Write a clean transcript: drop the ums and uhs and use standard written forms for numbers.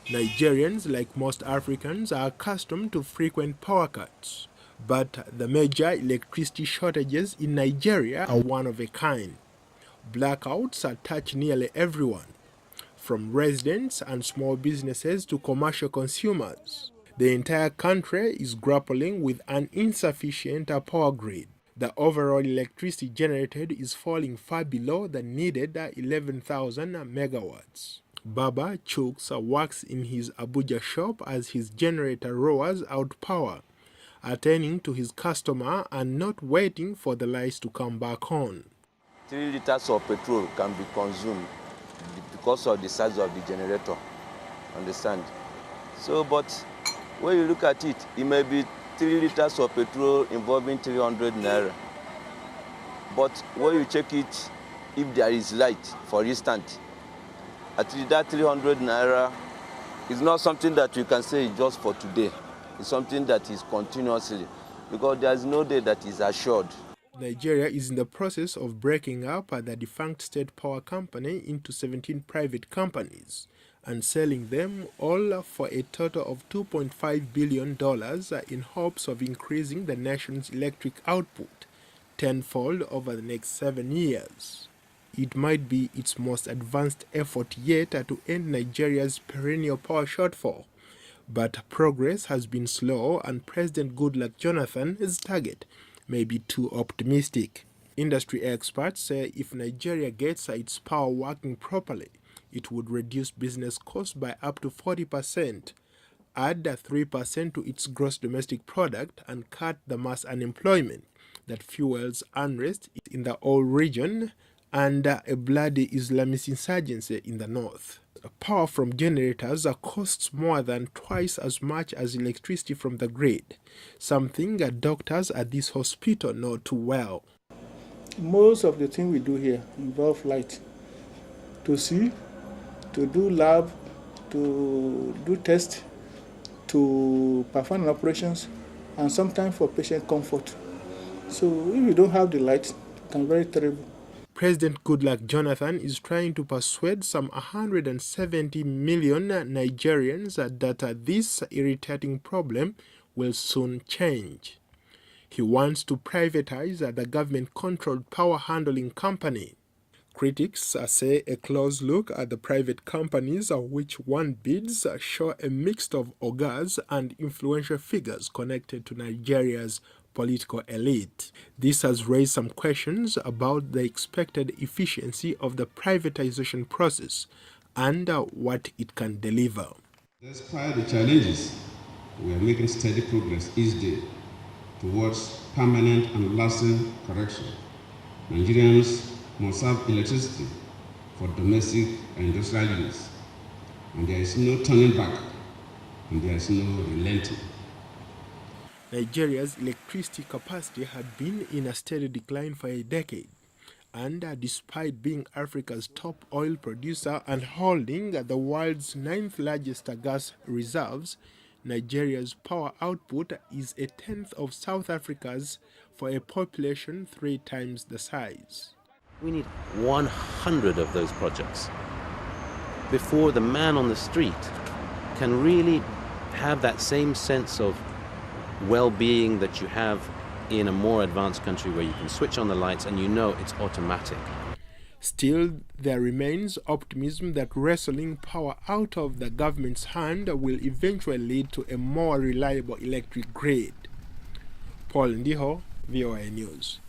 Nigerians, like most Africans, are accustomed to frequent power cuts. But the major electricity shortages in Nigeria are one of a kind. Blackouts touch nearly everyone, from residents and small businesses to commercial consumers. The entire country is grappling with an insufficient power grid. The overall electricity generated is falling far below the needed 11,000 megawatts. Baba Chuks works in his Abuja shop as his generator roars out power, attending to his customer and not waiting for the lights to come back on. 3 liters of petrol can be consumed because of the size of the generator, understand? So, but when you look at it, it may be 3 liters of petrol involving 300 naira. But when you check it, if there is light, for instance, at least that 300 naira is not something that you can say just for today. It's something that is continuously, because there is no day that is assured. Nigeria is in the process of breaking up the defunct state power company into 17 private companies and selling them all for a total of $2.5 billion in hopes of increasing the nation's electric output tenfold over the next 7 years. It might be its most advanced effort yet to end Nigeria's perennial power shortfall, but progress has been slow and President Goodluck Jonathan's target may be too optimistic. Industry experts say if Nigeria gets its power working properly, it would reduce business costs by up to 40%, add 3% to its gross domestic product, and cut the mass unemployment that fuels unrest in the oil region and a bloody Islamist insurgency in the north. Power from generators costs more than twice as much as electricity from the grid, something doctors at this hospital know too well. Most of the things we do here involve light. To see, to do lab, to do tests, to perform operations, and sometimes for patient comfort. So if you don't have the light, it can be very terrible. President Goodluck Jonathan is trying to persuade some 170 million Nigerians that this irritating problem will soon change. He wants to privatize the government-controlled power handling company. Critics say a close look at the private companies which one bids show a mix of ogas and influential figures connected to Nigeria's political elite. This has raised some questions about the expected efficiency of the privatization process and what it can deliver. Despite the challenges, we are making steady progress each day towards permanent and lasting correction. Nigerians must have electricity for domestic and industrial use, and there is no turning back, and there is no relenting. Nigeria's electricity capacity had been in a steady decline for a decade, and despite being Africa's top oil producer and holding the world's 9th largest gas reserves, Nigeria's power output is a tenth of South Africa's for a population 3 times the size. We need 100 of those projects before the man on the street can really have that same sense of well-being that you have in a more advanced country where you can switch on the lights and you know it's automatic. Still, there remains optimism that wresting power out of the government's hand will eventually lead to a more reliable electric grid. Paul Ndiho, VOA News.